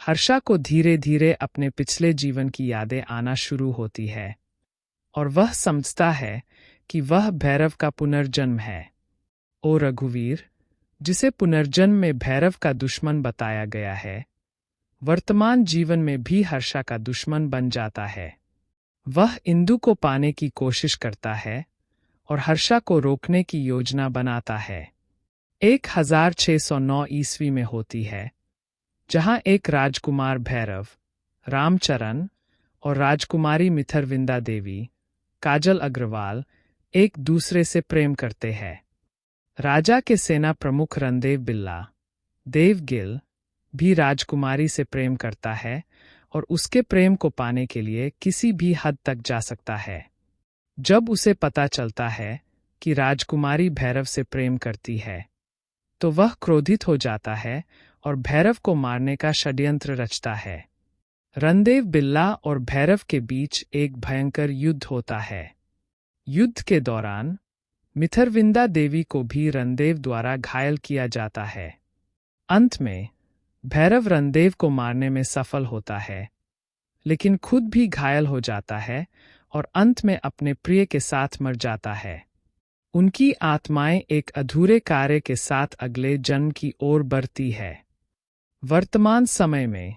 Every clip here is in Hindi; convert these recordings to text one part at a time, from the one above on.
हर्षा को धीरे धीरे अपने पिछले जीवन की यादें आना शुरू होती है और वह समझता है कि वह भैरव का पुनर्जन्म है। ओ रघुवीर, जिसे पुनर्जन्म में भैरव का दुश्मन बताया गया है, वर्तमान जीवन में भी हर्षा का दुश्मन बन जाता है। वह इंदु को पाने की कोशिश करता है और हर्षा को रोकने की योजना बनाता है। 1609 ईस्वी में होती है, जहां एक राजकुमार भैरव, रामचरण और राजकुमारी मिथरविंदा देवी, काजल अग्रवाल, एक दूसरे से प्रेम करते हैं। राजा के सेना प्रमुख रणदेव बिल्ला, देवगिल, भी राजकुमारी से प्रेम करता है और उसके प्रेम को पाने के लिए किसी भी हद तक जा सकता है। जब उसे पता चलता है कि राजकुमारी भैरव से प्रेम करती है, तो वह क्रोधित हो जाता है और भैरव को मारने का षड्यंत्र रचता है। रणदेव बिल्ला और भैरव के बीच एक भयंकर युद्ध होता है। युद्ध के दौरान मिथरविंदा देवी को भी रणदेव द्वारा घायल किया जाता है। अंत में भैरव रणदेव को मारने में सफल होता है, लेकिन खुद भी घायल हो जाता है और अंत में अपने प्रिय के साथ मर जाता है। उनकी आत्माएं एक अधूरे कार्य के साथ अगले जन्म की ओर बढ़ती है। वर्तमान समय में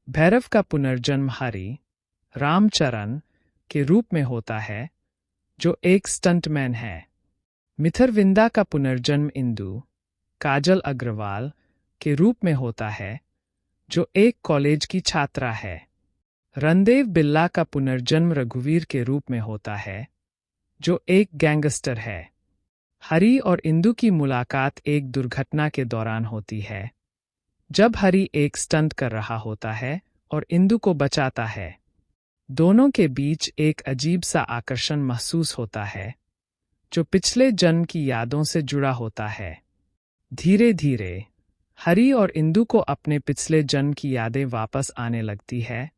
भैरव का पुनर्जन्म हरि, रामचरण के रूप में होता है, जो एक स्टंटमैन है। मिथरविंदा का पुनर्जन्म इंदु, काजल अग्रवाल के रूप में होता है, जो एक कॉलेज की छात्रा है। रणदेव बिल्ला का पुनर्जन्म रघुवीर के रूप में होता है, जो एक गैंगस्टर है। हरि और इंदु की मुलाकात एक दुर्घटना के दौरान होती है, जब हरि एक स्टंट कर रहा होता है और इंदु को बचाता है। दोनों के बीच एक अजीब सा आकर्षण महसूस होता है, जो पिछले जन्म की यादों से जुड़ा होता है। धीरे धीरे हरि और इंदु को अपने पिछले जन्म की यादें वापस आने लगती है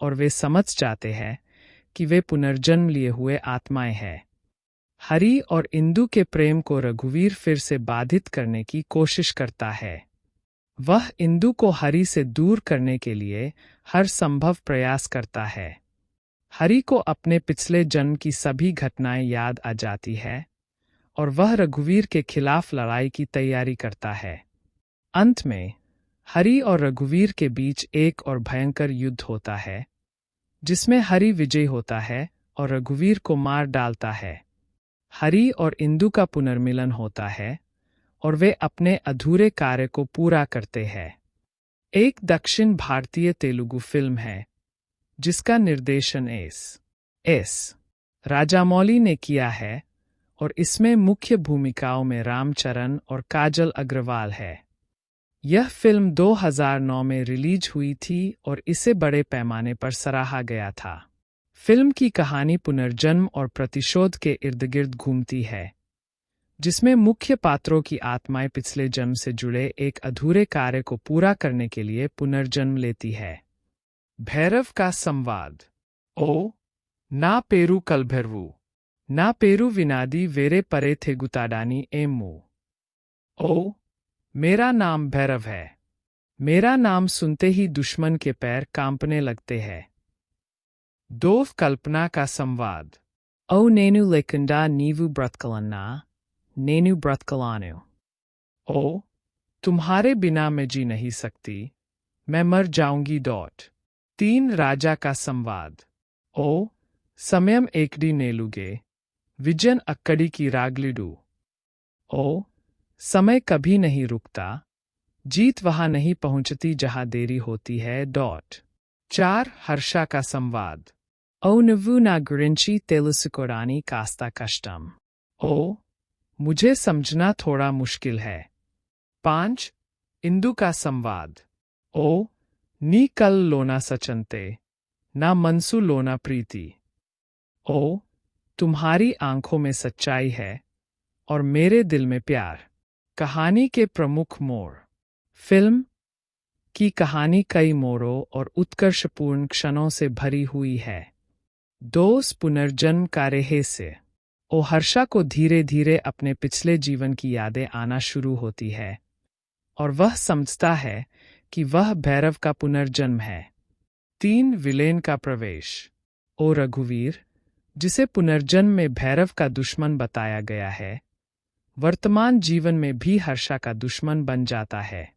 और वे समझ जाते हैं कि वे पुनर्जन्म लिए हुए आत्माएं हैं। हरि और इंदु के प्रेम को रघुवीर फिर से बाधित करने की कोशिश करता है। वह इंदु को हरि से दूर करने के लिए हर संभव प्रयास करता है। हरि को अपने पिछले जन्म की सभी घटनाएं याद आ जाती है और वह रघुवीर के खिलाफ लड़ाई की तैयारी करता है। अंत में हरि और रघुवीर के बीच एक और भयंकर युद्ध होता है, जिसमें हरि विजयी होता है और रघुवीर को मार डालता है। हरि और इंदु का पुनर्मिलन होता है और वे अपने अधूरे कार्य को पूरा करते हैं। एक दक्षिण भारतीय तेलुगु फिल्म है, जिसका निर्देशन एस राजामौली ने किया है और इसमें मुख्य भूमिकाओं में रामचरण और काजल अग्रवाल है। यह फिल्म 2009 में रिलीज हुई थी और इसे बड़े पैमाने पर सराहा गया था। फिल्म की कहानी पुनर्जन्म और प्रतिशोध के इर्द-गिर्द घूमती है, जिसमें मुख्य पात्रों की आत्माएं पिछले जन्म से जुड़े एक अधूरे कार्य को पूरा करने के लिए पुनर्जन्म लेती है। भैरव का संवाद। ओ ना पेरू कलभैरवु, ना पेरू विनादी वेरे परे थे गुताडानी एमू। ओ मेरा नाम भैरव है। मेरा नाम सुनते ही दुश्मन के पैर कांपने लगते हैं। दो कल्पना का संवाद। ओ नेनु लेकुंडा नीवु ब्रतकलन्ना, नेनु ब्रतकलानु। ओ तुम्हारे बिना मैं जी नहीं सकती, मैं मर जाऊंगी। 3 राजा का संवाद। ओ समयम एकडी नेलुगे, विजन अक्कड़ी की रागलिडू। ओ समय कभी नहीं रुकता, जीत वहां नहीं पहुंचती जहां देरी होती है। 4 हर्षा का संवाद। ओ नवु ना गुरिंची तेलुसुकोरानी कास्ता कष्टम। ओ मुझे समझना थोड़ा मुश्किल है। 5 इंदु का संवाद। ओ नी कल लोना सचनते, ना मनसु लोना प्रीति। ओ तुम्हारी आंखों में सच्चाई है और मेरे दिल में प्यार। कहानी के प्रमुख मोड़। फिल्म की कहानी कई मोड़ों और उत्कर्षपूर्ण क्षणों से भरी हुई है। दोस्त पुनर्जन्म का रहस्य। ओ हर्षा को धीरे धीरे अपने पिछले जीवन की यादें आना शुरू होती है और वह समझता है कि वह भैरव का पुनर्जन्म है। 3 विलेन का प्रवेश। ओ रघुवीर, जिसे पुनर्जन्म में भैरव का दुश्मन बताया गया है, वर्तमान जीवन में भी हर्षा का दुश्मन बन जाता है।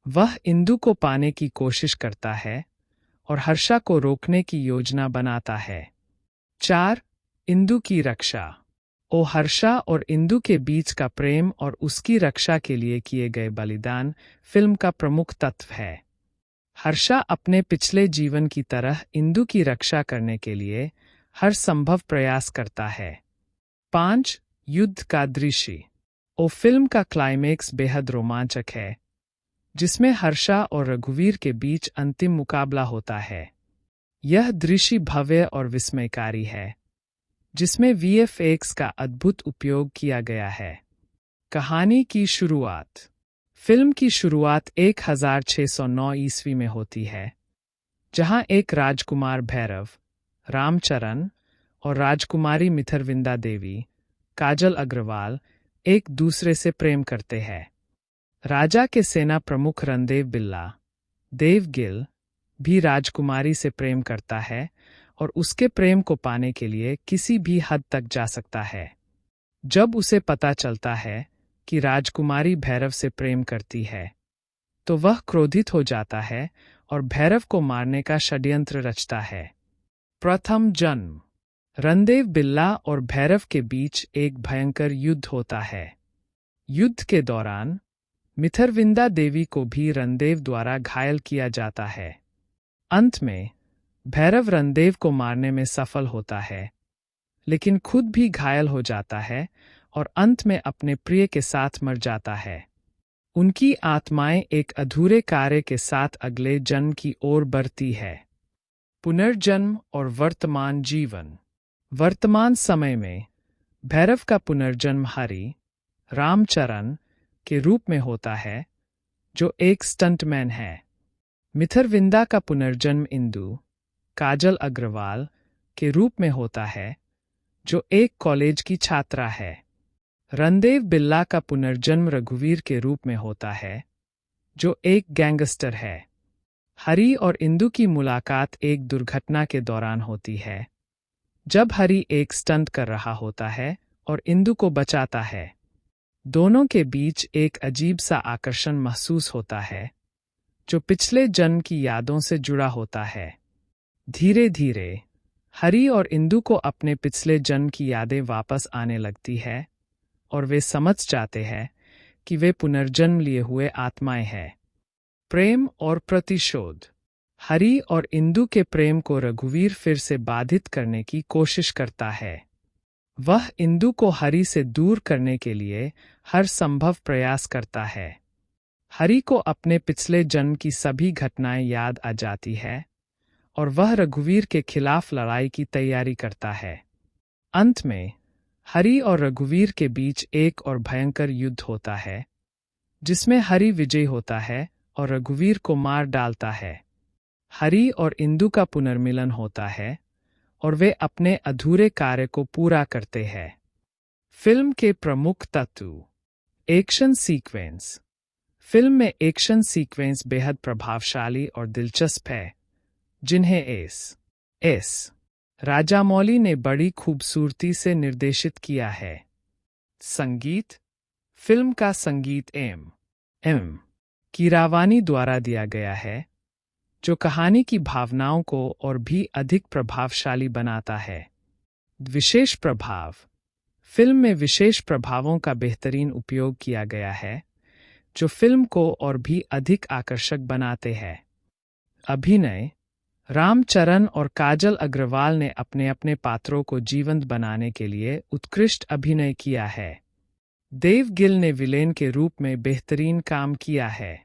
वह इंदु को पाने की कोशिश करता है और हर्षा को रोकने की योजना बनाता है। 4 इंदु की रक्षा। ओ हर्षा और इंदु के बीच का प्रेम और उसकी रक्षा के लिए किए गए बलिदान फिल्म का प्रमुख तत्व है। हर्षा अपने पिछले जीवन की तरह इंदु की रक्षा करने के लिए हर संभव प्रयास करता है। 5 युद्ध का दृश्य। ओ फिल्म का क्लाइमेक्स बेहद रोमांचक है, जिसमें हर्षा और रघुवीर के बीच अंतिम मुकाबला होता है। यह दृश्य भव्य और विस्मयकारी है, जिसमें वीएफएक्स का अद्भुत उपयोग किया गया है। कहानी की शुरुआत। फिल्म की शुरुआत 1609 ईस्वी में होती है, जहां एक राजकुमार भैरव, रामचरण और राजकुमारी मिथरविंदा देवी, काजल अग्रवाल, एक दूसरे से प्रेम करते हैं। राजा के सेना प्रमुख रणदेव बिल्ला, देवगिल, भी राजकुमारी से प्रेम करता है और उसके प्रेम को पाने के लिए किसी भी हद तक जा सकता है। जब उसे पता चलता है कि राजकुमारी भैरव से प्रेम करती है, तो वह क्रोधित हो जाता है और भैरव को मारने का षड्यंत्र रचता है। प्रथम जन्म। रणदेव बिल्ला और भैरव के बीच एक भयंकर युद्ध होता है। युद्ध के दौरान मिथरविंदा देवी को भी रणदेव द्वारा घायल किया जाता है। अंत में भैरव रणदेव को मारने में सफल होता है, लेकिन खुद भी घायल हो जाता है और अंत में अपने प्रिय के साथ मर जाता है। उनकी आत्माएं एक अधूरे कार्य के साथ अगले जन्म की ओर बढ़ती है। पुनर्जन्म और वर्तमान जीवन। वर्तमान समय में भैरव का पुनर्जन्म हरि, रामचरण के रूप में होता है, जो एक स्टंटमैन है। मिथरविंदा का पुनर्जन्म इंदु, काजल अग्रवाल, के रूप में होता है, जो एक कॉलेज की छात्रा है। रणदेव बिल्ला का पुनर्जन्म रघुवीर के रूप में होता है, जो एक गैंगस्टर है। हरि और इंदु की मुलाकात एक दुर्घटना के दौरान होती है, जब हरि एक स्टंट कर रहा होता है और इंदु को बचाता है। दोनों के बीच एक अजीब सा आकर्षण महसूस होता है, जो पिछले जन्म की यादों से जुड़ा होता है। धीरे धीरे हरि और इंदु को अपने पिछले जन्म की यादें वापस आने लगती है और वे समझ जाते हैं कि वे पुनर्जन्म लिए हुए आत्माएं हैं। प्रेम और प्रतिशोध। हरि और इंदु के प्रेम को रघुवीर फिर से बाधित करने की कोशिश करता है। वह इंदु को हरि से दूर करने के लिए हर संभव प्रयास करता है। हरि को अपने पिछले जन्म की सभी घटनाएं याद आ जाती है और वह रघुवीर के खिलाफ लड़ाई की तैयारी करता है। अंत में हरि और रघुवीर के बीच एक और भयंकर युद्ध होता है, जिसमें हरि विजयी होता है और रघुवीर को मार डालता है। हरि और इंदु का पुनर्मिलन होता है और वे अपने अधूरे कार्य को पूरा करते हैं। फिल्म के प्रमुख तत्व। Action sequence. फिल्म में एक्शन सीक्वेंस बेहद प्रभावशाली और दिलचस्प है, जिन्हें एस राजामौली ने बड़ी खूबसूरती से निर्देशित किया है। संगीत। फिल्म का संगीत एम कीरावानी द्वारा दिया गया है, जो कहानी की भावनाओं को और भी अधिक प्रभावशाली बनाता है। विशेष प्रभाव। फिल्म में विशेष प्रभावों का बेहतरीन उपयोग किया गया है, जो फिल्म को और भी अधिक आकर्षक बनाते हैं। अभिनय। रामचरण और काजल अग्रवाल ने अपने अपने पात्रों को जीवंत बनाने के लिए उत्कृष्ट अभिनय किया है। देवगिल ने विलेन के रूप में बेहतरीन काम किया है।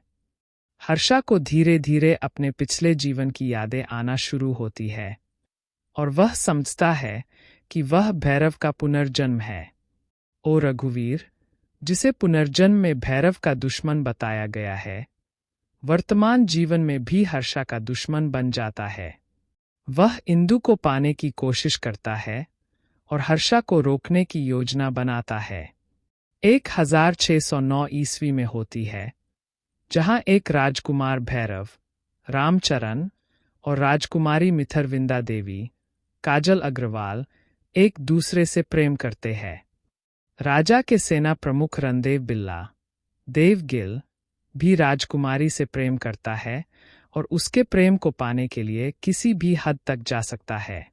हर्षा को धीरे धीरे अपने पिछले जीवन की यादें आना शुरू होती है और वह समझता है कि वह भैरव का पुनर्जन्म है। ओ रघुवीर, जिसे पुनर्जन्म में भैरव का दुश्मन बताया गया है, वर्तमान जीवन में भी हर्षा का दुश्मन बन जाता है। वह इंदु को पाने की कोशिश करता है और हर्षा को रोकने की योजना बनाता है। 1609 ईस्वी में होती है, जहां एक राजकुमार भैरव, रामचरण और राजकुमारी मिथरविंदा देवी, काजल अग्रवाल, एक दूसरे से प्रेम करते हैं। राजा के सेना प्रमुख रणदेव बिल्ला, देवगिल, भी राजकुमारी से प्रेम करता है और उसके प्रेम को पाने के लिए किसी भी हद तक जा सकता है।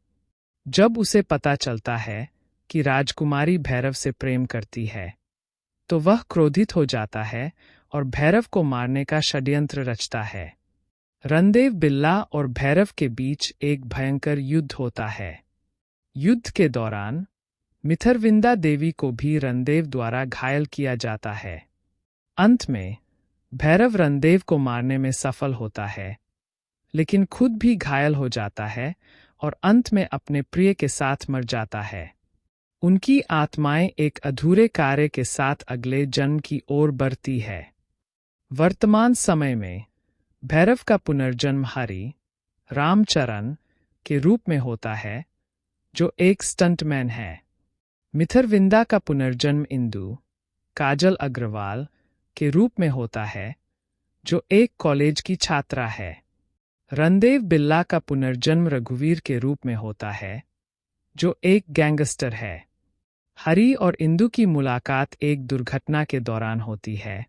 जब उसे पता चलता है कि राजकुमारी भैरव से प्रेम करती है, तो वह क्रोधित हो जाता है और भैरव को मारने का षड्यंत्र रचता है। रणदेव बिल्ला और भैरव के बीच एक भयंकर युद्ध होता है। युद्ध के दौरान मिथरविंदा देवी को भी रणदेव द्वारा घायल किया जाता है। अंत में भैरव रणदेव को मारने में सफल होता है, लेकिन खुद भी घायल हो जाता है और अंत में अपने प्रिय के साथ मर जाता है। उनकी आत्माएं एक अधूरे कार्य के साथ अगले जन्म की ओर बढ़ती है। वर्तमान समय में भैरव का पुनर्जन्म हरि, रामचरण के रूप में होता है, जो एक स्टंटमैन है। मिथरविंदा का पुनर्जन्म इंदु, काजल अग्रवाल के रूप में होता है, जो एक कॉलेज की छात्रा है। रणदेव बिल्ला का पुनर्जन्म रघुवीर के रूप में होता है, जो एक गैंगस्टर है। हरि और इंदु की मुलाकात एक दुर्घटना के दौरान होती है,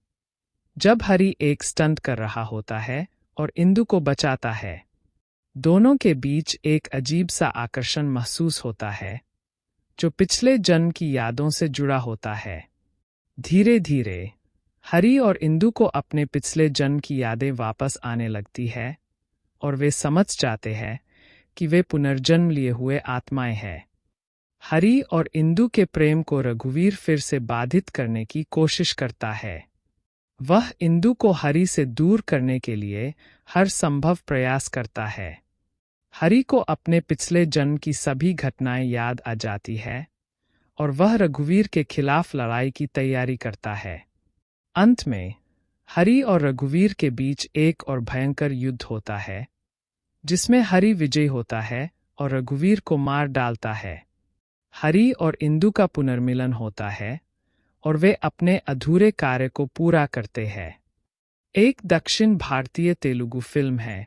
जब हरि एक स्टंट कर रहा होता है और इंदु को बचाता है। दोनों के बीच एक अजीब सा आकर्षण महसूस होता है, जो पिछले जन्म की यादों से जुड़ा होता है। धीरे धीरे हरि और इंदु को अपने पिछले जन्म की यादें वापस आने लगती है और वे समझ जाते हैं कि वे पुनर्जन्म लिए हुए आत्माएं हैं। हरि और इंदु के प्रेम को रघुवीर फिर से बाधित करने की कोशिश करता है। वह इंदु को हरि से दूर करने के लिए हर संभव प्रयास करता है। हरि को अपने पिछले जन्म की सभी घटनाएं याद आ जाती है और वह रघुवीर के खिलाफ लड़ाई की तैयारी करता है। अंत में हरि और रघुवीर के बीच एक और भयंकर युद्ध होता है, जिसमें हरि विजयी होता है और रघुवीर को मार डालता है। हरि और इंदु का पुनर्मिलन होता है और वे अपने अधूरे कार्य को पूरा करते हैं। एक दक्षिण भारतीय तेलुगु फिल्म है,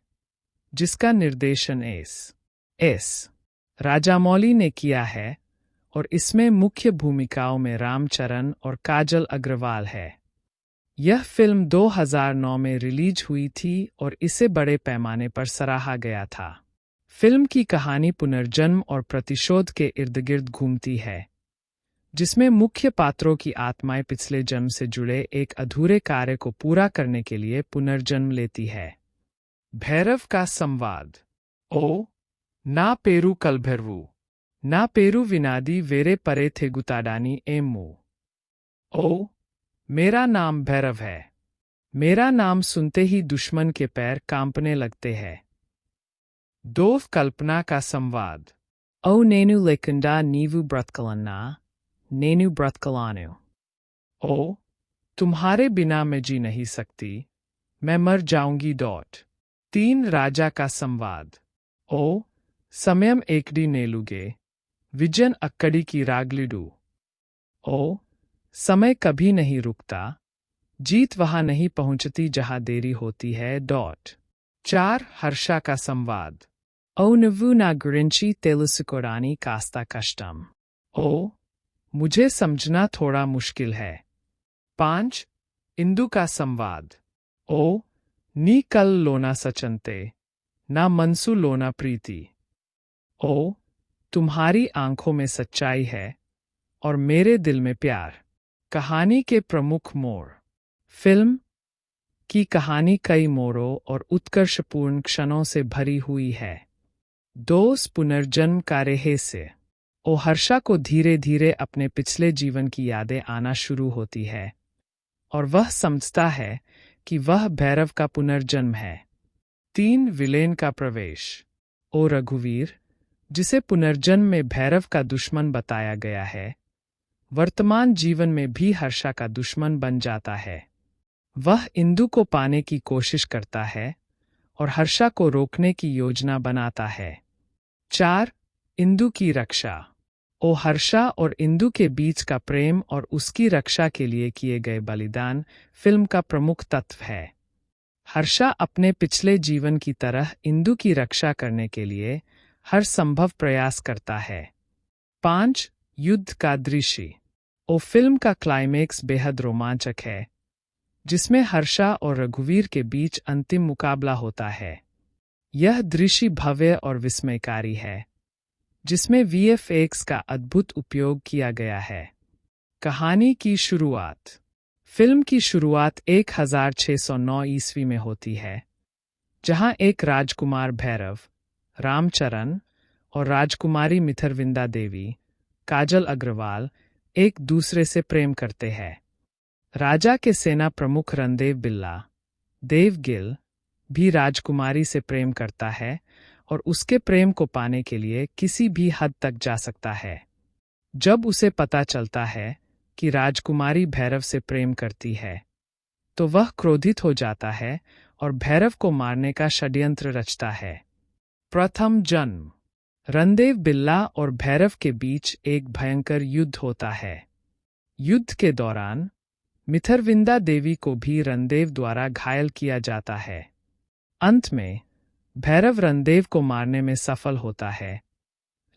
जिसका निर्देशन एस राजामौली ने किया है और इसमें मुख्य भूमिकाओं में रामचरण और काजल अग्रवाल है। यह फिल्म 2009 में रिलीज हुई थी और इसे बड़े पैमाने पर सराहा गया था। फिल्म की कहानी पुनर्जन्म और प्रतिशोध के इर्द-गिर्द घूमती है, जिसमें मुख्य पात्रों की आत्माएं पिछले जन्म से जुड़े एक अधूरे कार्य को पूरा करने के लिए पुनर्जन्म लेती है। भैरव का संवाद। ओ ना पेरू कलभैरवु, ना पेरू विनादी वेरे परे थे गुताडानी एमू। ओ मेरा नाम भैरव है। मेरा नाम सुनते ही दुश्मन के पैर कांपने लगते हैं। दोव कल्पना का संवाद। ओ नेनु लेकुंडा नीवु ब्रतकलन्ना, नेनु ब्रतकलानु। ओ तुम्हारे बिना मैं जी नहीं सकती, मैं मर जाऊंगी। 3 राजा का संवाद। ओ समयम एकडी नेलुगे, विजन अक्कड़ी की रागलिडू। ओ समय कभी नहीं रुकता, जीत वहां नहीं पहुंचती जहां देरी होती है। 4 हर्षा का संवाद। ओ नवु ना गुरिंची तेलुसुकोरानी कास्ता कष्टम। ओ मुझे समझना थोड़ा मुश्किल है। 5 इंदु का संवाद। ओ नी कल लोना सचनते, ना मनसु लोना प्रीति। ओ तुम्हारी आंखों में सच्चाई है और मेरे दिल में प्यार। कहानी के प्रमुख मोड़। फिल्म की कहानी कई मोड़ों और उत्कर्षपूर्ण क्षणों से भरी हुई है। दोष पुनर्जन्म का रहस्य। ओ हर्षा को धीरे धीरे अपने पिछले जीवन की यादें आना शुरू होती है और वह समझता है कि वह भैरव का पुनर्जन्म है। 3 विलेन का प्रवेश। ओ रघुवीर, जिसे पुनर्जन्म में भैरव का दुश्मन बताया गया है, वर्तमान जीवन में भी हर्षा का दुश्मन बन जाता है। वह इंदु को पाने की कोशिश करता है और हर्षा को रोकने की योजना बनाता है। 4 इंदु की रक्षा। ओ हर्षा और इंदु के बीच का प्रेम और उसकी रक्षा के लिए किए गए बलिदान फिल्म का प्रमुख तत्व है। हर्षा अपने पिछले जीवन की तरह इंदु की रक्षा करने के लिए हर संभव प्रयास करता है। 5. युद्ध का दृश्य। फिल्म का क्लाइमेक्स बेहद रोमांचक है, जिसमें हर्षा और रघुवीर के बीच अंतिम मुकाबला होता है। यह दृश्य भव्य और विस्मयकारी है, जिसमें VFX का अद्भुत उपयोग किया गया है। कहानी की शुरुआत। फिल्म की शुरुआत 1609 ईस्वी में होती है, जहां एक राजकुमार भैरव, रामचरण और राजकुमारी मिथरविंदा देवी, काजल अग्रवाल, एक दूसरे से प्रेम करते हैं। राजा के सेना प्रमुख रणदेव बिल्ला, देवगिल, भी राजकुमारी से प्रेम करता है और उसके प्रेम को पाने के लिए किसी भी हद तक जा सकता है। जब उसे पता चलता है कि राजकुमारी भैरव से प्रेम करती है, तो वह क्रोधित हो जाता है और भैरव को मारने का षड्यंत्र रचता है। प्रथम जन्म। रणदेव बिल्ला और भैरव के बीच एक भयंकर युद्ध होता है। युद्ध के दौरान मिथरविंदा देवी को भी रणदेव द्वारा घायल किया जाता है। अंत में भैरव रणदेव को मारने में सफल होता है,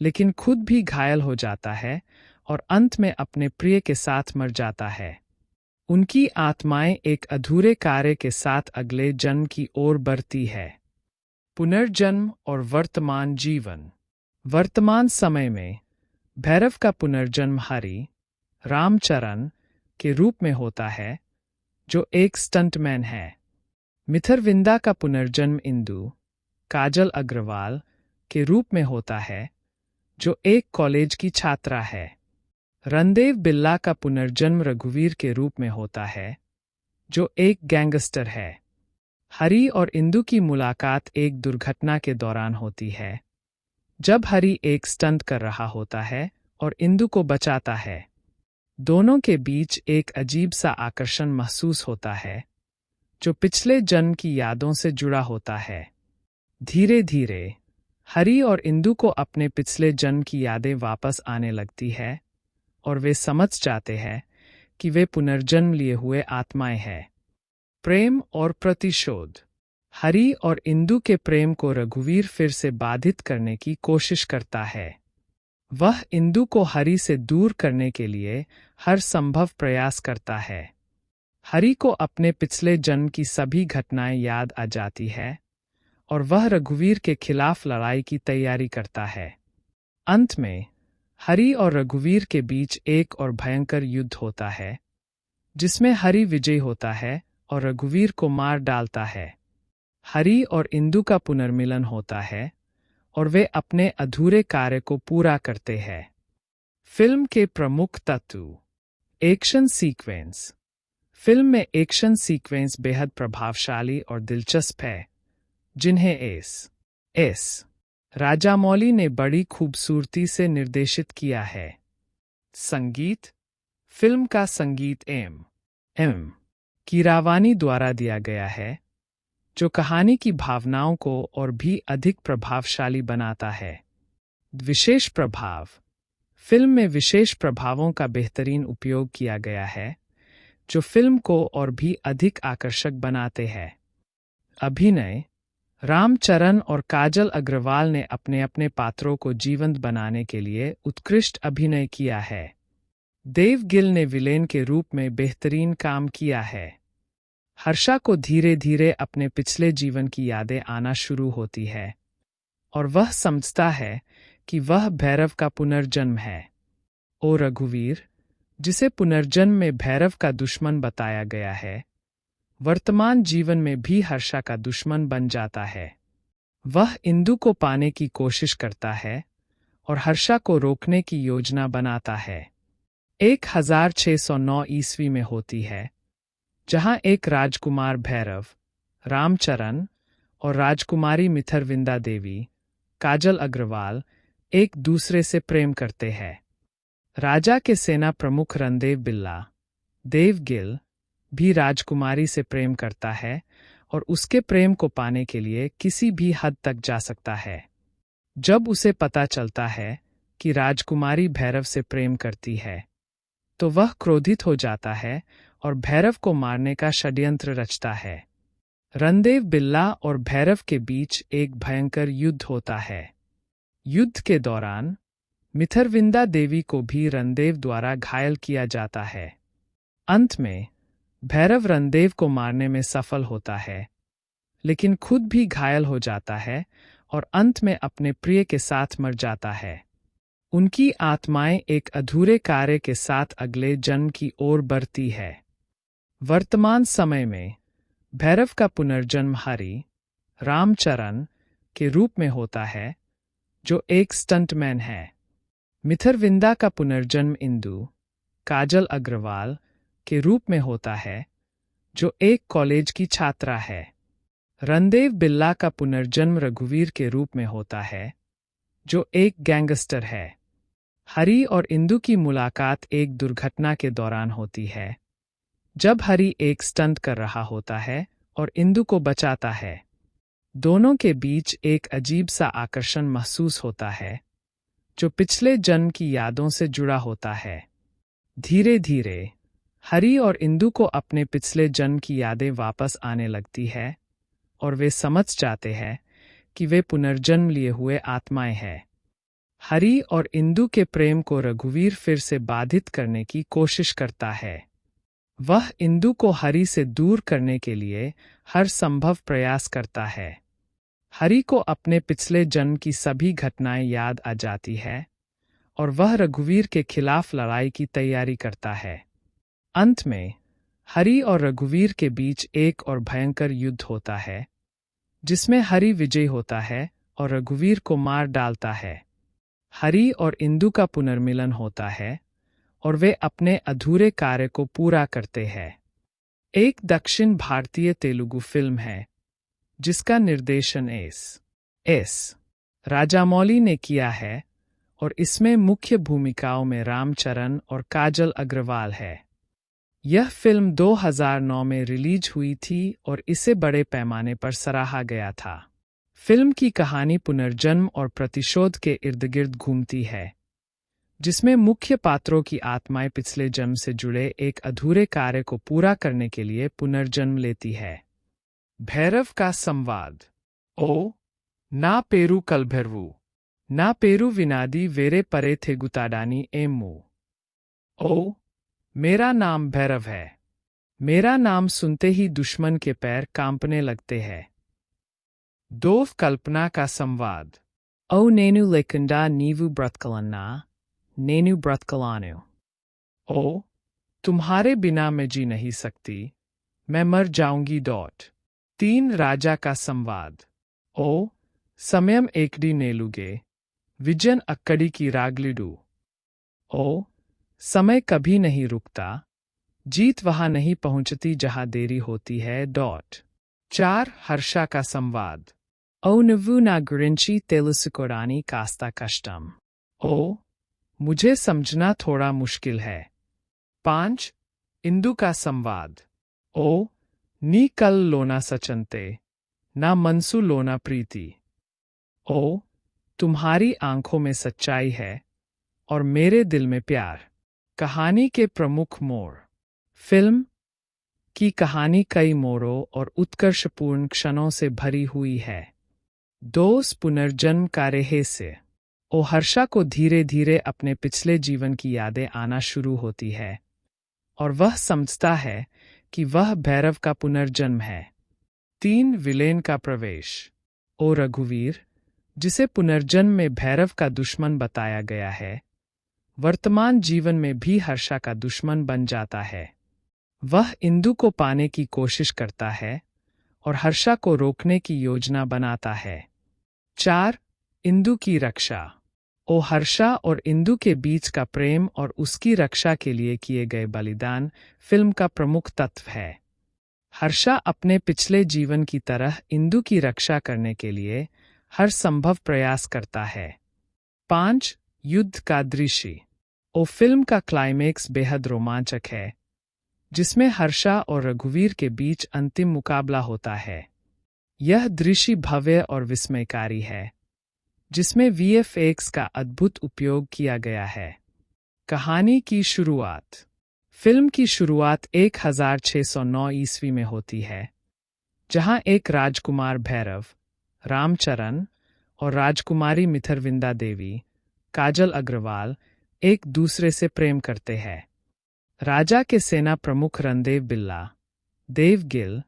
लेकिन खुद भी घायल हो जाता है और अंत में अपने प्रिय के साथ मर जाता है। उनकी आत्माएं एक अधूरे कार्य के साथ अगले जन्म की ओर बढ़ती है। पुनर्जन्म और वर्तमान जीवन। वर्तमान समय में भैरव का पुनर्जन्म हरि, रामचरण के रूप में होता है, जो एक स्टंटमैन है। मिथरविंदा का पुनर्जन्म इंदु, काजल अग्रवाल, के रूप में होता है, जो एक कॉलेज की छात्रा है। रणदेव बिल्ला का पुनर्जन्म रघुवीर के रूप में होता है, जो एक गैंगस्टर है। हरि और इंदु की मुलाकात एक दुर्घटना के दौरान होती है, जब हरि एक स्टंट कर रहा होता है और इंदु को बचाता है। दोनों के बीच एक अजीब सा आकर्षण महसूस होता है, जो पिछले जन्म की यादों से जुड़ा होता है। धीरे धीरे हरि और इंदु को अपने पिछले जन्म की यादें वापस आने लगती है और वे समझ जाते हैं कि वे पुनर्जन्म लिए हुए आत्माएं हैं। प्रेम और प्रतिशोध। हरि और इंदु के प्रेम को रघुवीर फिर से बाधित करने की कोशिश करता है। वह इंदु को हरि से दूर करने के लिए हर संभव प्रयास करता है। हरि को अपने पिछले जन्म की सभी घटनाएं याद आ जाती है और वह रघुवीर के खिलाफ लड़ाई की तैयारी करता है। अंत में हरि और रघुवीर के बीच एक और भयंकर युद्ध होता है, जिसमें हरि विजयी होता है और रघुवीर को मार डालता है। हरि और इंदु का पुनर्मिलन होता है और वे अपने अधूरे कार्य को पूरा करते हैं। फिल्म के प्रमुख तत्व। Action sequence. फिल्म में एक्शन सीक्वेंस बेहद प्रभावशाली और दिलचस्प है, जिन्हें एस राजामौली ने बड़ी खूबसूरती से निर्देशित किया है। संगीत। फिल्म का संगीत एम कीरावानी द्वारा दिया गया है, जो कहानी की भावनाओं को और भी अधिक प्रभावशाली बनाता है। विशेष प्रभाव। फिल्म में विशेष प्रभावों का बेहतरीन उपयोग किया गया है, जो फिल्म को और भी अधिक आकर्षक बनाते हैं। अभिनय। रामचरण और काजल अग्रवाल ने अपने अपने पात्रों को जीवंत बनाने के लिए उत्कृष्ट अभिनय किया है। देवगिल ने विलेन के रूप में बेहतरीन काम किया है। हर्षा को धीरे धीरे अपने पिछले जीवन की यादें आना शुरू होती है और वह समझता है कि वह भैरव का पुनर्जन्म है। रघुवीर, जिसे पुनर्जन्म में भैरव का दुश्मन बताया गया है, वर्तमान जीवन में भी हर्षा का दुश्मन बन जाता है। वह इंदु को पाने की कोशिश करता है और हर्षा को रोकने की योजना बनाता है। 1609 ईस्वी में होती है, जहां एक राजकुमार भैरव, रामचरण और राजकुमारी मिथरविंदा देवी, काजल अग्रवाल, एक दूसरे से प्रेम करते हैं। राजा के सेना प्रमुख रणदेव बिल्ला, देवगिल, भी राजकुमारी से प्रेम करता है और उसके प्रेम को पाने के लिए किसी भी हद तक जा सकता है। जब उसे पता चलता है कि राजकुमारी भैरव से प्रेम करती है, तो वह क्रोधित हो जाता है और भैरव को मारने का षड्यंत्र रचता है। रणदेव बिल्ला और भैरव के बीच एक भयंकर युद्ध होता है। युद्ध के दौरान मिथरविंदा देवी को भी रणदेव द्वारा घायल किया जाता है। अंत में भैरव रणदेव को मारने में सफल होता है, लेकिन खुद भी घायल हो जाता है और अंत में अपने प्रिय के साथ मर जाता है। उनकी आत्माएं एक अधूरे कार्य के साथ अगले जन्म की ओर बढ़ती है। वर्तमान समय में भैरव का पुनर्जन्म हरि रामचरण के रूप में होता है, जो एक स्टंटमैन है। मिथरविंदा का पुनर्जन्म इंदु काजल अग्रवाल के रूप में होता है, जो एक कॉलेज की छात्रा है। रणदेव बिल्ला का पुनर्जन्म रघुवीर के रूप में होता है, जो एक गैंगस्टर है। हरि और इंदु की मुलाकात एक दुर्घटना के दौरान होती है, जब हरि एक स्टंट कर रहा होता है और इंदु को बचाता है। दोनों के बीच एक अजीब सा आकर्षण महसूस होता है, जो पिछले जन्म की यादों से जुड़ा होता है। धीरे धीरे हरि और इंदु को अपने पिछले जन्म की यादें वापस आने लगती है और वे समझ जाते हैं कि वे पुनर्जन्म लिए हुए आत्माएं हैं। हरि और इंदु के प्रेम को रघुवीर फिर से बाधित करने की कोशिश करता है। वह इंदु को हरि से दूर करने के लिए हर संभव प्रयास करता है। हरि को अपने पिछले जन्म की सभी घटनाएं याद आ जाती है और वह रघुवीर के खिलाफ लड़ाई की तैयारी करता है। अंत में हरि और रघुवीर के बीच एक और भयंकर युद्ध होता है, जिसमें हरि विजयी होता है और रघुवीर को मार डालता है। हरि और इंदु का पुनर्मिलन होता है और वे अपने अधूरे कार्य को पूरा करते हैं। एक दक्षिण भारतीय तेलुगु फिल्म है, जिसका निर्देशन एस राजामौली ने किया है और इसमें मुख्य भूमिकाओं में रामचरण और काजल अग्रवाल है। यह फिल्म 2009 में रिलीज हुई थी और इसे बड़े पैमाने पर सराहा गया था। फिल्म की कहानी पुनर्जन्म और प्रतिशोध के इर्द-गिर्द घूमती है, जिसमें मुख्य पात्रों की आत्माएं पिछले जन्म से जुड़े एक अधूरे कार्य को पूरा करने के लिए पुनर्जन्म लेती है। भैरव का संवाद। ओ ना पेरू कलभैरवु ना पेरू विनादी वेरे परे थे गुताडानी एमू। ओ मेरा नाम भैरव है। मेरा नाम सुनते ही दुश्मन के पैर कांपने लगते हैं। दोव कल्पना का संवाद। ओ नेनु लेकुंडा नीवु ब्रतकलन्ना नेनु ब्रतकलानु। ओ तुम्हारे बिना मैं जी नहीं सकती, मैं मर जाऊंगी। 3 राजा का संवाद। ओ समयम एकडी नेलुगे विजन अक्कड़ी की रागलिडू। ओ समय कभी नहीं रुकता, जीत वहां नहीं पहुंचती जहां देरी होती है। 4 हर्षा का संवाद। ओ नवु ना गुरिंची तेलुसुकोरानी कास्ता कष्टम। ओ मुझे समझना थोड़ा मुश्किल है। 5 इंदु का संवाद। ओ नी कल लोना सचनते ना मनसु लोना प्रीति। ओ तुम्हारी आंखों में सच्चाई है और मेरे दिल में प्यार। कहानी के प्रमुख मोड़। फिल्म की कहानी कई मोड़ों और उत्कर्षपूर्ण क्षणों से भरी हुई है। दोस्त पुनर्जन्म का रहस्य। ओ हर्षा को धीरे धीरे अपने पिछले जीवन की यादें आना शुरू होती है और वह समझता है कि वह भैरव का पुनर्जन्म है। 3 विलेन का प्रवेश। ओ रघुवीर, जिसे पुनर्जन्म में भैरव का दुश्मन बताया गया है, वर्तमान जीवन में भी हर्षा का दुश्मन बन जाता है। वह इंदु को पाने की कोशिश करता है और हर्षा को रोकने की योजना बनाता है। 4 इंदु की रक्षा। ओ हर्षा और इंदु के बीच का प्रेम और उसकी रक्षा के लिए किए गए बलिदान फिल्म का प्रमुख तत्व है। हर्षा अपने पिछले जीवन की तरह इंदु की रक्षा करने के लिए हर संभव प्रयास करता है। 5 युद्ध का दृश्य। ओ फिल्म का क्लाइमेक्स बेहद रोमांचक है, जिसमें हर्षा और रघुवीर के बीच अंतिम मुकाबला होता है। यह दृश्य भव्य और विस्मयकारी है, जिसमें VFX का अद्भुत उपयोग किया गया है। कहानी की शुरुआत। फिल्म की शुरुआत 1609 ईस्वी में होती है, जहां एक राजकुमार भैरव, रामचरण और राजकुमारी मिथरविंदा देवी, काजल अग्रवाल, एक दूसरे से प्रेम करते हैं। राजा के सेना प्रमुख रणदेव बिल्ला, देवगिल,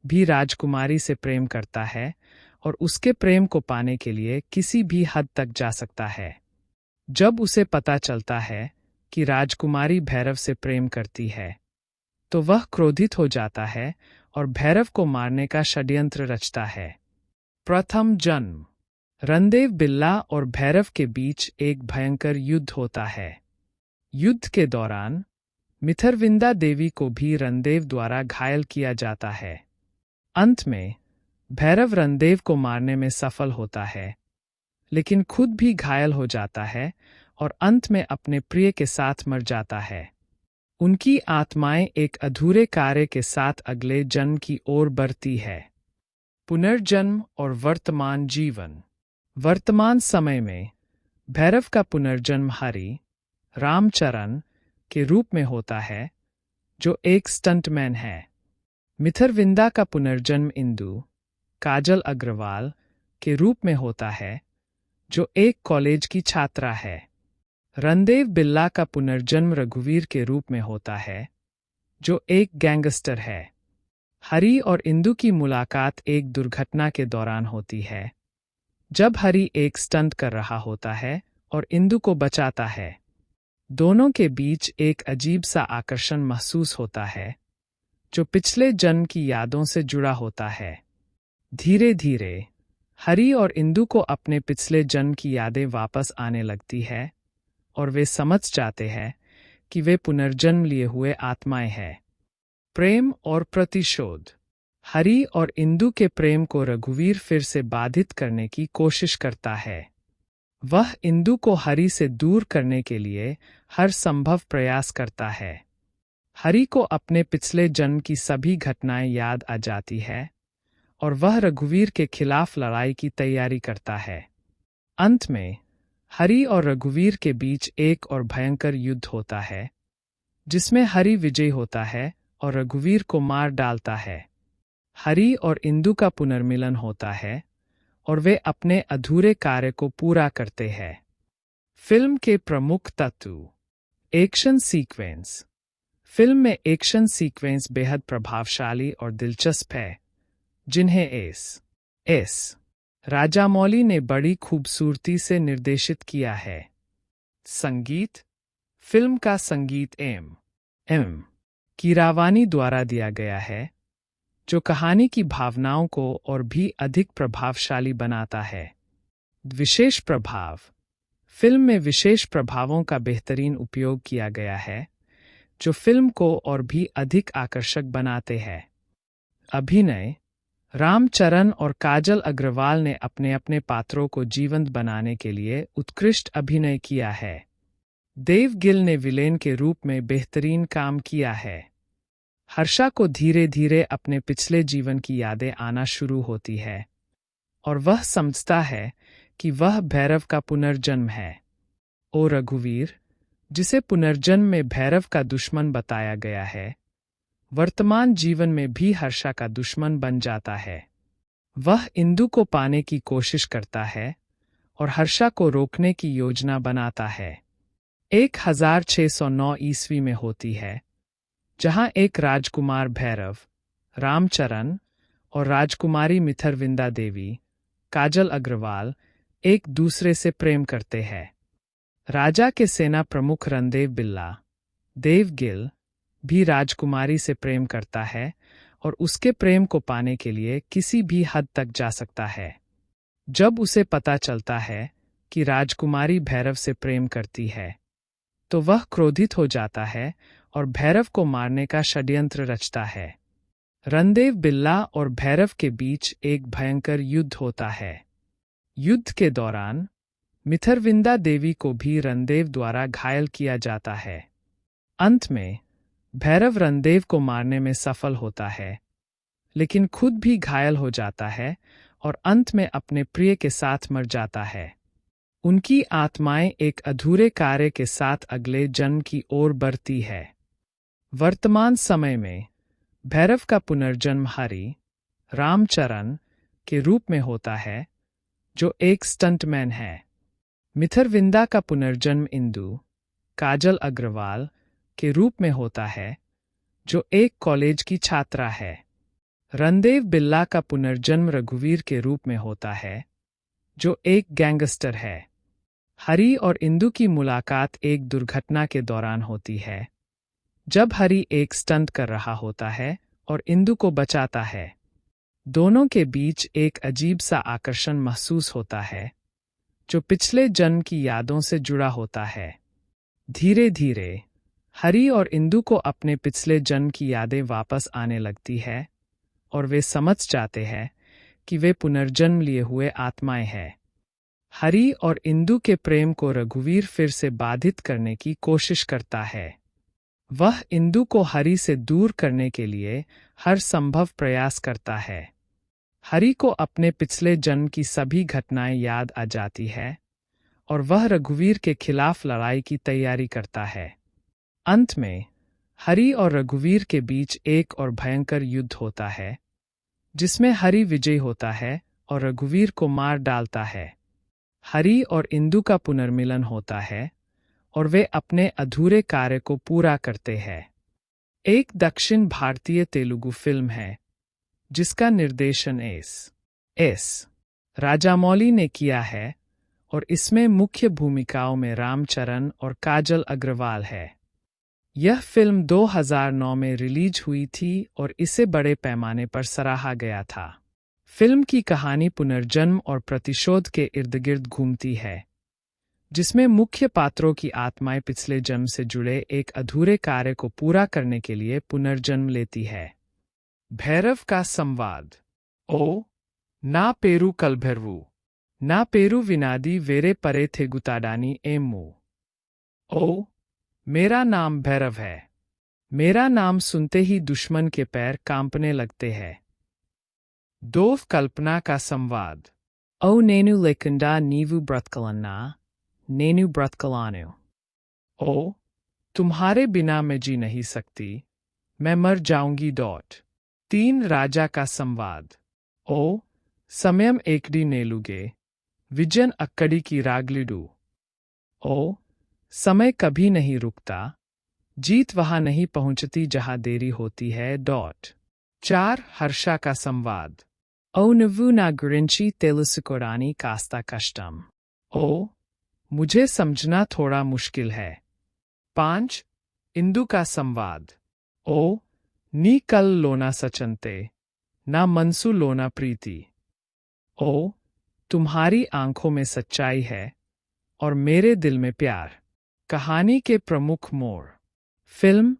भी राजकुमारी से प्रेम करता है और उसके प्रेम को पाने के लिए किसी भी हद तक जा सकता है। जब उसे पता चलता है कि राजकुमारी भैरव से प्रेम करती है, तो वह क्रोधित हो जाता है और भैरव को मारने का षड्यंत्र रचता है। प्रथम जन्म। रणदेव बिल्ला और भैरव के बीच एक भयंकर युद्ध होता है। युद्ध के दौरान मिथरविंदा देवी को भी रणदेव द्वारा घायल किया जाता है। अंत में भैरव रणदेव को मारने में सफल होता है, लेकिन खुद भी घायल हो जाता है और अंत में अपने प्रिय के साथ मर जाता है। उनकी आत्माएं एक अधूरे कार्य के साथ अगले जन्म की ओर बढ़ती है। पुनर्जन्म और वर्तमान जीवन। वर्तमान समय में भैरव का पुनर्जन्म हरि, रामचरण के रूप में होता है, जो एक स्टंटमैन है। मिथरविंदा का पुनर्जन्म इंदु, काजल अग्रवाल के रूप में होता है, जो एक कॉलेज की छात्रा है। रणदेव बिल्ला का पुनर्जन्म रघुवीर के रूप में होता है, जो एक गैंगस्टर है। हरि और इंदु की मुलाकात एक दुर्घटना के दौरान होती है, जब हरि एक स्टंट कर रहा होता है और इंदु को बचाता है। दोनों के बीच एक अजीब सा आकर्षण महसूस होता है, जो पिछले जन्म की यादों से जुड़ा होता है। धीरे धीरे हरि और इंदु को अपने पिछले जन्म की यादें वापस आने लगती है और वे समझ जाते हैं कि वे पुनर्जन्म लिए हुए आत्माएं हैं। प्रेम और प्रतिशोध। हरि और इंदु के प्रेम को रघुवीर फिर से बाधित करने की कोशिश करता है। वह इंदु को हरि से दूर करने के लिए हर संभव प्रयास करता है। हरि को अपने पिछले जन्म की सभी घटनाएं याद आ जाती है और वह रघुवीर के खिलाफ लड़ाई की तैयारी करता है। अंत में हरि और रघुवीर के बीच एक और भयंकर युद्ध होता है, जिसमें हरि विजयी होता है और रघुवीर को मार डालता है। हरि और इंदु का पुनर्मिलन होता है और वे अपने अधूरे कार्य को पूरा करते हैं। फिल्म के प्रमुख तत्व। Action sequence. फिल्म में एक्शन सीक्वेंस बेहद प्रभावशाली और दिलचस्प है, जिन्हें एस राजामौली ने बड़ी खूबसूरती से निर्देशित किया है। संगीत। फिल्म का संगीत एम कीरावानी द्वारा दिया गया है, जो कहानी की भावनाओं को और भी अधिक प्रभावशाली बनाता है। विशेष प्रभाव। फिल्म में विशेष प्रभावों का बेहतरीन उपयोग किया गया है, जो फिल्म को और भी अधिक आकर्षक बनाते हैं। अभिनय। रामचरण और काजल अग्रवाल ने अपने अपने पात्रों को जीवंत बनाने के लिए उत्कृष्ट अभिनय किया है। देवगिल ने विलेन के रूप में बेहतरीन काम किया है। हर्षा को धीरे धीरे अपने पिछले जीवन की यादें आना शुरू होती है और वह समझता है कि वह भैरव का पुनर्जन्म है। ओ रघुवीर, जिसे पुनर्जन्म में भैरव का दुश्मन बताया गया है, वर्तमान जीवन में भी हर्षा का दुश्मन बन जाता है। वह इंदु को पाने की कोशिश करता है और हर्षा को रोकने की योजना बनाता है। 1609 ईस्वी में होती है, जहां एक राजकुमार भैरव, रामचरण और राजकुमारी मिथरविंदा देवी, काजल अग्रवाल, एक दूसरे से प्रेम करते हैं। राजा के सेना प्रमुख रणदेव बिल्ला, देवगिल, भी राजकुमारी से प्रेम करता है और उसके प्रेम को पाने के लिए किसी भी हद तक जा सकता है। जब उसे पता चलता है कि राजकुमारी भैरव से प्रेम करती है, तो वह क्रोधित हो जाता है और भैरव को मारने का षड्यंत्र रचता है। रणदेव बिल्ला और भैरव के बीच एक भयंकर युद्ध होता है। युद्ध के दौरान मिथरविंदा देवी को भी रणदेव द्वारा घायल किया जाता है। अंत में भैरव रणदेव को मारने में सफल होता है, लेकिन खुद भी घायल हो जाता है और अंत में अपने प्रिय के साथ मर जाता है। उनकी आत्माएं एक अधूरे कार्य के साथ अगले जन्म की ओर बढ़ती है। वर्तमान समय में भैरव का पुनर्जन्म हरि, रामचरण के रूप में होता है, जो एक स्टंटमैन है। मिथरविंदा का पुनर्जन्म इंदु काजल अग्रवाल के रूप में होता है, जो एक कॉलेज की छात्रा है। रणदेव बिल्ला का पुनर्जन्म रघुवीर के रूप में होता है, जो एक गैंगस्टर है। हरि और इंदु की मुलाकात एक दुर्घटना के दौरान होती है, जब हरि एक स्टंट कर रहा होता है और इंदु को बचाता है। दोनों के बीच एक अजीब सा आकर्षण महसूस होता है, जो पिछले जन्म की यादों से जुड़ा होता है। धीरे धीरे हरि और इंदु को अपने पिछले जन्म की यादें वापस आने लगती है और वे समझ जाते हैं कि वे पुनर्जन्म लिए हुए आत्माएं हैं। हरि और इंदु के प्रेम को रघुवीर फिर से बाधित करने की कोशिश करता है। वह इंदु को हरि से दूर करने के लिए हर संभव प्रयास करता है। हरि को अपने पिछले जन्म की सभी घटनाएं याद आ जाती है और वह रघुवीर के खिलाफ लड़ाई की तैयारी करता है। अंत में हरि और रघुवीर के बीच एक और भयंकर युद्ध होता है, जिसमें हरि विजयी होता है और रघुवीर को मार डालता है। हरि और इंदु का पुनर्मिलन होता है और वे अपने अधूरे कार्य को पूरा करते हैं। एक दक्षिण भारतीय तेलुगु फिल्म है, जिसका निर्देशन एस राजामौली ने किया है और इसमें मुख्य भूमिकाओं में रामचरण और काजल अग्रवाल है। यह फिल्म 2009 में रिलीज हुई थी और इसे बड़े पैमाने पर सराहा गया था। फिल्म की कहानी पुनर्जन्म और प्रतिशोध के इर्द-गिर्द घूमती है, जिसमें मुख्य पात्रों की आत्माएं पिछले जन्म से जुड़े एक अधूरे कार्य को पूरा करने के लिए पुनर्जन्म लेती है। भैरव का संवाद। ओ ना पेरू कलभैरवु ना पेरू विनादी वेरे परे थे गुताडानी एमू। ओ मेरा नाम भैरव है। मेरा नाम सुनते ही दुश्मन के पैर कांपने लगते हैं। दोव कल्पना का संवाद। ओ नेनु लेकुंडा नीवु ब्रतकलन्ना नेनु ब्रतकलानु। ओ तुम्हारे बिना मैं जी नहीं सकती, मैं मर जाऊंगी। 3 राजा का संवाद। ओ समयम एकडी नेलुगे विजन अक्कड़ी की रागलिडू। ओ समय कभी नहीं रुकता, जीत वहां नहीं पहुंचती जहां देरी होती है। 4 हर्षा का संवाद। ओ नवु ना गुरिंची तेलुसुकोरानी कास्ता कष्टम। ओ मुझे समझना थोड़ा मुश्किल है। 5 इंदु का संवाद। ओ नी कल लोना सचनते ना मनसु लोना प्रीति। ओ तुम्हारी आंखों में सच्चाई है और मेरे दिल में प्यार। कहानी के प्रमुख मोड़। फिल्म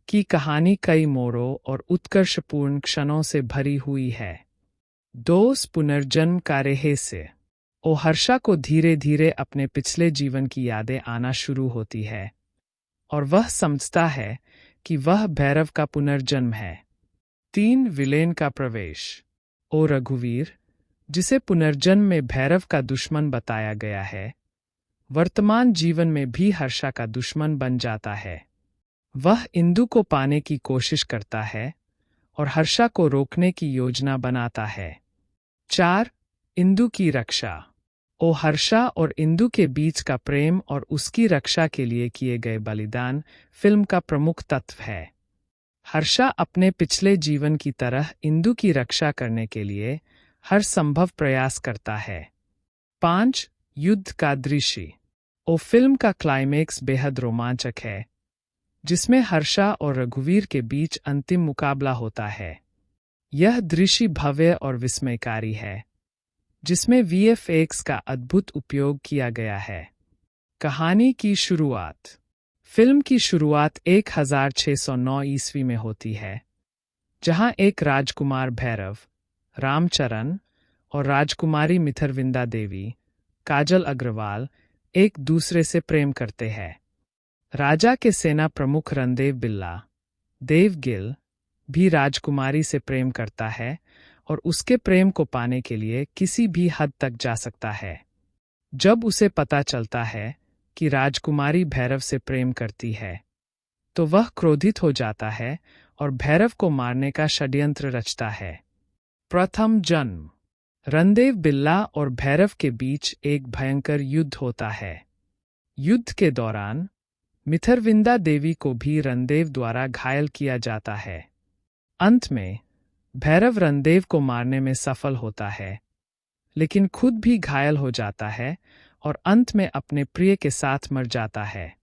की कहानी कई मोड़ों और उत्कर्षपूर्ण क्षणों से भरी हुई है। दोष पुनर्जन्म का रहस्य। ओ हर्षा को धीरे धीरे अपने पिछले जीवन की यादें आना शुरू होती है और वह समझता है कि वह भैरव का पुनर्जन्म है। 3 विलेन का प्रवेश। ओ रघुवीर, जिसे पुनर्जन्म में भैरव का दुश्मन बताया गया है, वर्तमान जीवन में भी हर्षा का दुश्मन बन जाता है। वह इंदु को पाने की कोशिश करता है और हर्षा को रोकने की योजना बनाता है। 4 इंदु की रक्षा। ओ हर्षा और इंदु के बीच का प्रेम और उसकी रक्षा के लिए किए गए बलिदान फिल्म का प्रमुख तत्व है। हर्षा अपने पिछले जीवन की तरह इंदु की रक्षा करने के लिए हर संभव प्रयास करता है। 5 युद्ध का दृश्य। ओ फिल्म का क्लाइमेक्स बेहद रोमांचक है, जिसमें हर्षा और रघुवीर के बीच अंतिम मुकाबला होता है। यह दृश्य भव्य और विस्मयकारी है, जिसमें VFX का अद्भुत उपयोग किया गया है। कहानी की शुरुआत। फिल्म की शुरुआत 1609 ईस्वी में होती है, जहां एक राजकुमार भैरव, रामचरण और राजकुमारी मिथरविंदा देवी, काजल अग्रवाल एक दूसरे से प्रेम करते हैं। राजा के सेना प्रमुख रणदेव बिल्ला, देवगिल, भी राजकुमारी से प्रेम करता है और उसके प्रेम को पाने के लिए किसी भी हद तक जा सकता है। जब उसे पता चलता है कि राजकुमारी भैरव से प्रेम करती है, तो वह क्रोधित हो जाता है और भैरव को मारने का षड्यंत्र रचता है। प्रथम जन्म। रणदेव बिल्ला और भैरव के बीच एक भयंकर युद्ध होता है। युद्ध के दौरान मिथरविंदा देवी को भी रणदेव द्वारा घायल किया जाता है। अंत में भैरव रणदेव को मारने में सफल होता है, लेकिन खुद भी घायल हो जाता है और अंत में अपने प्रिय के साथ मर जाता है।